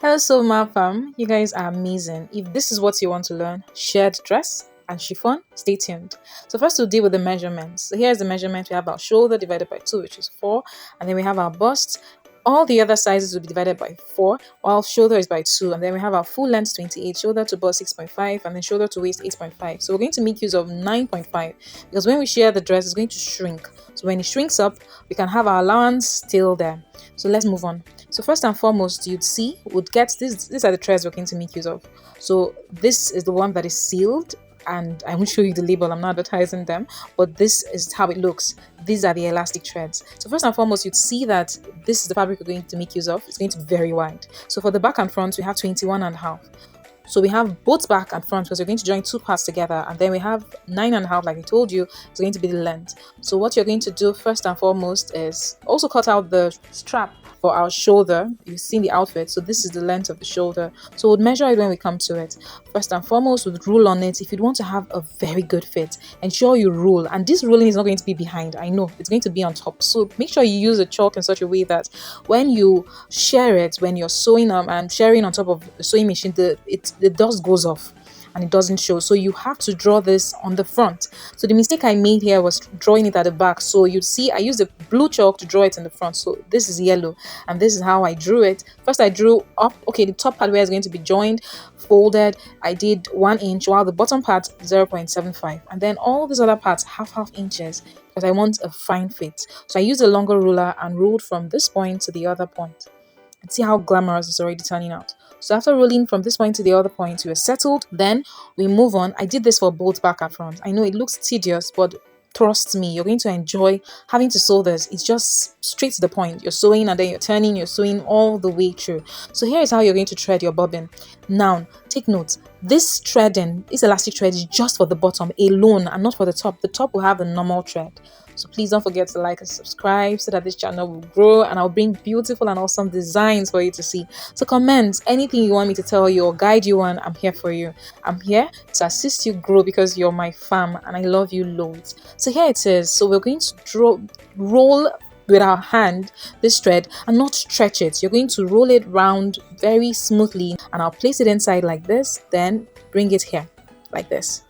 Hello, Soma fam. You guys are amazing. If this is what you want to learn, shared dress and chiffon, stay tuned. So first we'll deal with the measurements. So here's the measurement. We have our shoulder divided by 2, which is 4. And then we have our bust. All the other sizes will be divided by 4, while shoulder is by 2. And then we have our full length 28, shoulder to bust 6.5, and then shoulder to waist 8.5. So we're going to make use of 9.5 because when we share the dress, it's going to shrink. So when it shrinks up, we can have our allowance still there. So let's move on. So first and foremost, you'd see, would get this. These are the threads we're going to make use of. So this is the one that is sealed, and I won't show you the label. I'm not advertising them, but this is how it looks. These are the elastic threads. So first and foremost, you'd see that this is the fabric we're going to make use of. It's going to be very wide. So for the back and front, we have 21 and a half. So we have both back and front because we're going to join two parts together, and then we have 9.5, like I told you, it's going to be the length. So what you're going to do first and foremost is also cut out the strap for our shoulder. You've seen the outfit, so this is the length of the shoulder. So we'll measure it when we come to it. First and foremost, we'll rule on it. If you want to have a very good fit, ensure you rule. And this ruling is not going to be behind. I know it's going to be on top. So make sure you use a chalk in such a way that when you share it, when you're sewing and sharing on top of the sewing machine, the dust goes off and it doesn't show. So you have to draw this on the front. So the mistake I made here was drawing it at the back. So you'd see I used a blue chalk to draw it in the front. So this is yellow and this is how I drew it. First I drew up, okay, the top part where it's going to be joined, folded, I did 1 inch, while the bottom part 0.75, and then all these other parts half inches because I want a fine fit. So I used a longer ruler and ruled from this point to the other point. And see how glamorous it's already turning out. So after rolling from this point to the other point, we are settled. Then we move on. I did this for both back and front. I know it looks tedious, but trust me, you're going to enjoy having to sew this. It's just straight to the point. You're sewing and then you're turning, you're sewing all the way through. So here is how you're going to thread your bobbin. Now, take note. This threading, this elastic thread is just for the bottom alone and not for the top. The top will have a normal thread. So please don't forget to like and subscribe so that this channel will grow and I'll bring beautiful and awesome designs for you to see. So comment anything you want me to tell you or guide you on. I'm here for you. I'm here to assist you grow because you're my fam and I love you loads. So here it is. So we're going to roll with our hand this thread and not stretch it. You're going to roll it round very smoothly and I'll place it inside like this, then bring it here like this.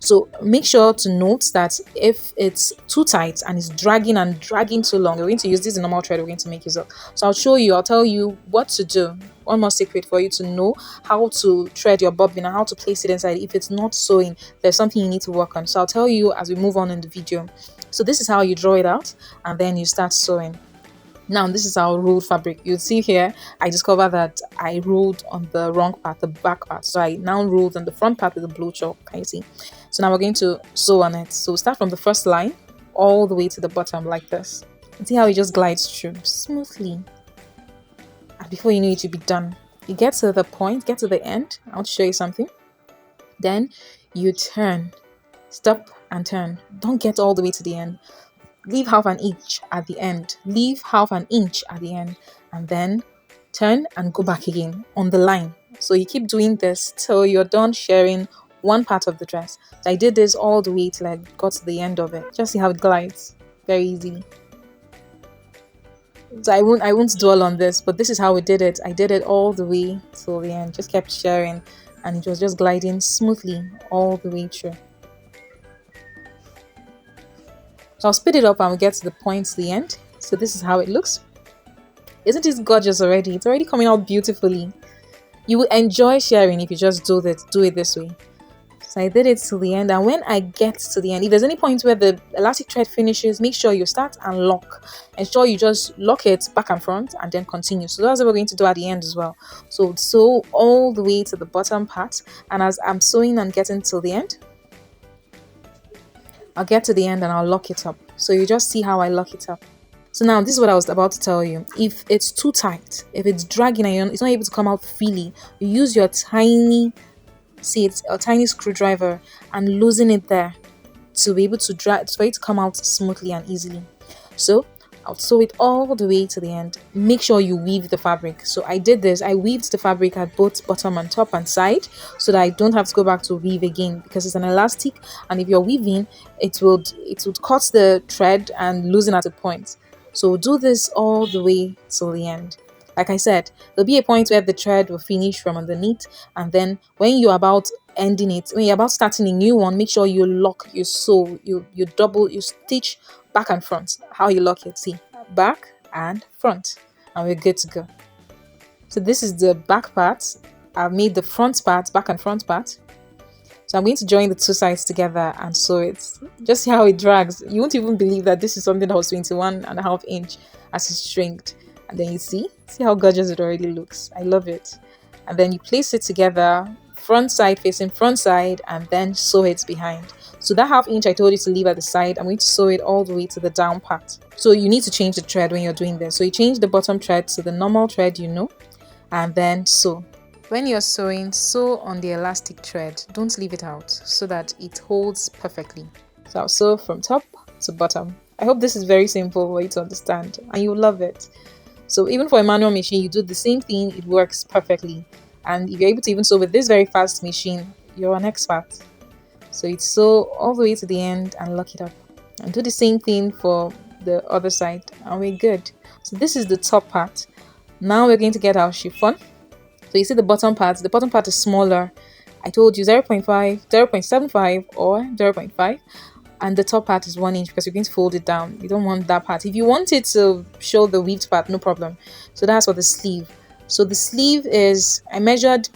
So make sure to note that if it's too tight and it's dragging too long, we're going to use this normal thread we're going to make use of. So I'll tell you what to do. One more secret for you to know how to thread your bobbin and how to place it inside. If it's not sewing, there's something you need to work on. So I'll tell you as we move on in the video. So this is how you draw it out and then you start sewing. Now this is our ruled fabric. You'll see here I discovered that I ruled on the wrong part, the back part. So I now ruled on the front part with the blue chalk. Can you see? So now we're going to sew on it. So start from the first line all the way to the bottom like this. And see how it just glides through smoothly. And before you know it, you'll be done. You get to the point, get to the end. I want to show you something. Then you turn, stop and turn. Don't get all the way to the end. Leave half an inch at the end. Leave half an inch at the end. And then turn and go back again on the line. So you keep doing this till you're done sharing one part of the dress. So I did this all the way till I got to the end of it. Just see how it glides. Very easily. So I won't dwell on this, but this is how we did it. I did it all the way till the end. Just kept sharing and it was just gliding smoothly all the way through. So I'll speed it up and we'll get to the point to the end. So this is how it looks. Isn't it gorgeous already? It's already coming out beautifully. You will enjoy sharing if you just do it this way. So I did it to the end, and when I get to the end, if there's any point where the elastic thread finishes, make sure you start and lock. Ensure you just lock it back and front and then continue. So that's what we're going to do at the end as well. So sew all the way to the bottom part, and as I'm sewing and getting to the end, I'll get to the end and I'll lock it up. So you just see how I lock it up. So now this is what I was about to tell you. If it's too tight, if it's dragging and it's not able to come out freely, you use your tiny, see it's a tiny screwdriver and loosen it there to be able to drag for it to come out smoothly and easily. So I'll sew it all the way to the end. Make sure you weave the fabric. So I did this. I weaved the fabric at both bottom and top and side so that I don't have to go back to weave again because it's an elastic, and if you're weaving, it would cut the thread and loosen at a point. So do this all the way till the end. Like I said, there'll be a point where the thread will finish from underneath, and then when you're about ending it, when you're about starting a new one, make sure you lock, you sew, you double, you stitch back and front. How you lock it, see, back and front, and we're good to go. So this is the back part. I've made the front part, back and front part. So I'm going to join the two sides together and sew it. Just see how it drags. You won't even believe that this is something that was 21.5 inch as it's stringed. And then you see how gorgeous it already looks. I love it. And then you place it together, front side facing front side, and then sew it behind. So that 1/2 inch I told you to leave at the side, I'm going to sew it all the way to the down part. So you need to change the thread when you're doing this. So you change the bottom thread to the normal thread, and then sew. When you're sewing, sew on the elastic thread. Don't leave it out so that it holds perfectly. So I'll sew from top to bottom. I hope this is very simple for you to understand and you'll love it. So even for a manual machine, you do the same thing, it works perfectly. And if you're able to even sew with this very fast machine, you're an expert. So you sew all the way to the end and lock it up. And do the same thing for the other side and we're good. So this is the top part. Now we're going to get our chiffon. So you see the bottom part is smaller. I told you 0.5, 0.75 or 0.5. And the top part is 1 inch because you're going to fold it down. You don't want that part. If you want it to show the weaved part, no problem. So that's for the sleeve. So the sleeve is, I measured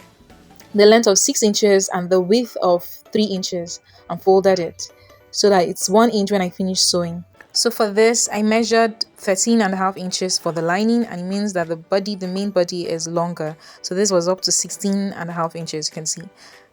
the length of 6 inches and the width of 3 inches and folded it so that it's 1 inch when I finish sewing. So for this, I measured 13.5 inches for the lining, and it means that the main body is longer. So this was up to 16.5 inches, you can see.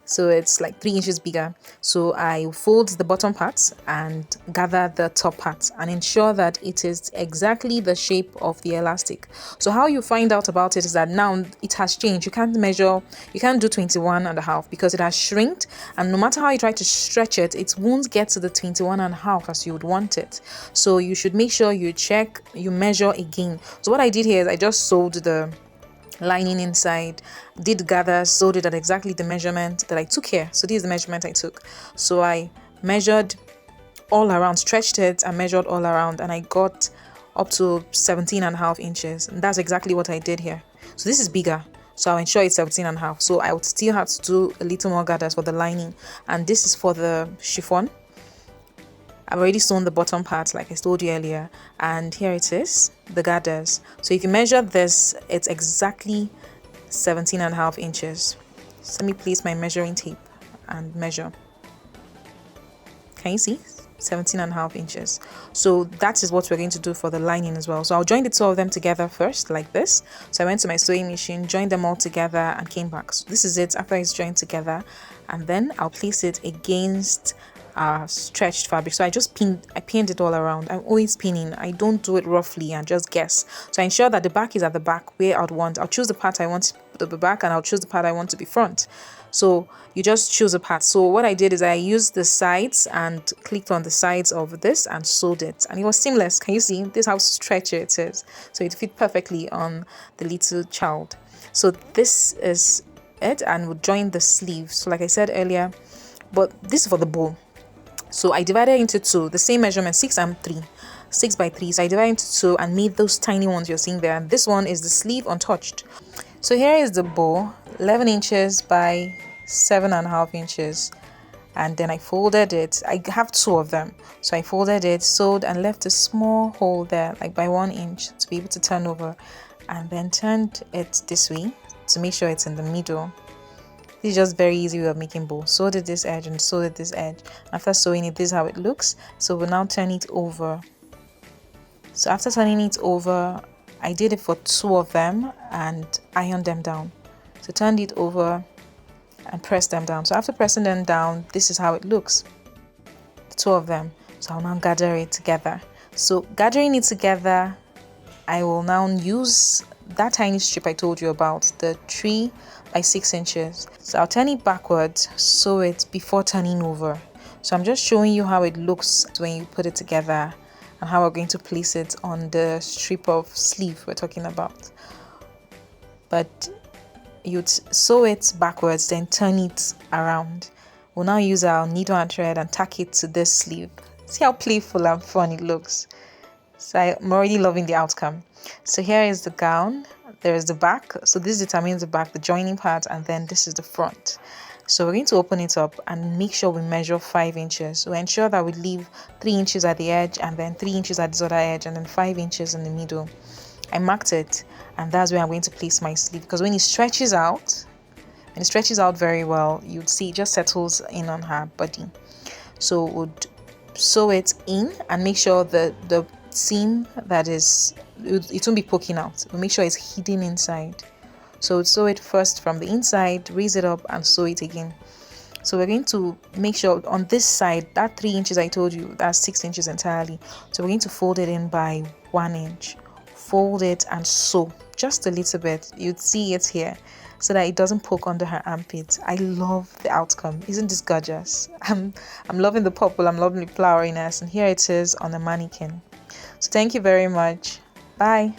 So it's like 3 inches bigger. So I fold the bottom part and gather the top part and ensure that it is exactly the shape of the elastic. So how you find out about it is that now it has changed. You can't do 21.5 because it has shrinked, and no matter how you try to stretch it, it won't get to the 21.5 as you would want it. So you should make sure you measure again. So what I did here is I just sewed the lining inside, did gather, sewed it at exactly the measurement that I took here. So this is the measurement I took. So I measured all around, stretched it and measured all around, and I got up to 17.5 inches, and that's exactly what I did here. So this is bigger, so I'll ensure it's 17.5. So I would still have to do a little more gathers for the lining, and this is for the chiffon. I've already sewn the bottom part like I told you earlier, and here it is, the gathers. So if you measure this, it's exactly 17.5 inches. So let me place my measuring tape and measure. Can you see? 17.5 inches. So that is what we're going to do for the lining as well. So I'll join the two of them together first, like this. So I went to my sewing machine, joined them all together and came back. So this is it after it's joined together, and then I'll place it against stretched fabric. So I pinned it all around. I'm always pinning. I don't do it roughly and just guess. So I ensure that the back is at the back where I'll choose the part I want to be back, and I'll choose the part I want to be front. So you just choose a part. So what I did is I used the sides and clicked on the sides of this and sewed it, and it was seamless. Can you see? This is how stretchy it is. So it fit perfectly on the little child. So this is it, and we'll join the sleeves. So like I said earlier, but this is for the bow. So I divided into two, the same measurement, 6 and 3, 6 by 3. So I divided into two and made those tiny ones you're seeing there. And this one is the sleeve untouched. So here is the bow, 11 inches by 7.5 inches. And then I folded it. I have two of them. So I folded it, sewed, and left a small hole there, like by 1 inch, to be able to turn over. And then turned it this way to make sure it's in the middle. This is just very easy way of making bow. Sewed it this edge and sewed it this edge. After sewing it, this is how it looks. So we'll now turn it over. So after turning it over, I did it for two of them and ironed them down. So turned it over and pressed them down. So after pressing them down, this is how it looks, the two of them. So I'll now gather it together. So gathering it together, I will now use that tiny strip I told you about, the 3 by 6 inches. So I'll turn it backwards, sew it before turning over. So I'm just showing you how it looks when you put it together and how we're going to place it on the strip of sleeve we're talking about. But you'd sew it backwards, then turn it around. We'll now use our needle and thread and tack it to this sleeve. See how playful and fun it looks. So I'm already loving the outcome. So here is the gown. there is the back. So this determines the back, the joining part, and then this is the front. So we're going to open it up and make sure we measure 5 inches. So ensure that we leave 3 inches at the edge, and then 3 inches at this other edge, and then 5 inches in the middle. I marked it, and that's where I'm going to place my sleeve, because when it stretches out very well, you'd see it just settles in on her body. So would sew it in and make sure that the seam that is, it won't be poking out. We'll make sure it's hidden inside. So sew it first from the inside, raise it up, and sew it again. So we're going to make sure on this side, that 3 inches I told you, that's 6 inches entirely. So we're going to fold it in by 1 inch. Fold it and sew just a little bit. You'd see it here, so that it doesn't poke under her armpits. I love the outcome. Isn't this gorgeous? I'm loving the purple, I'm loving the floweriness, and here it is on the mannequin. So thank you very much. Bye.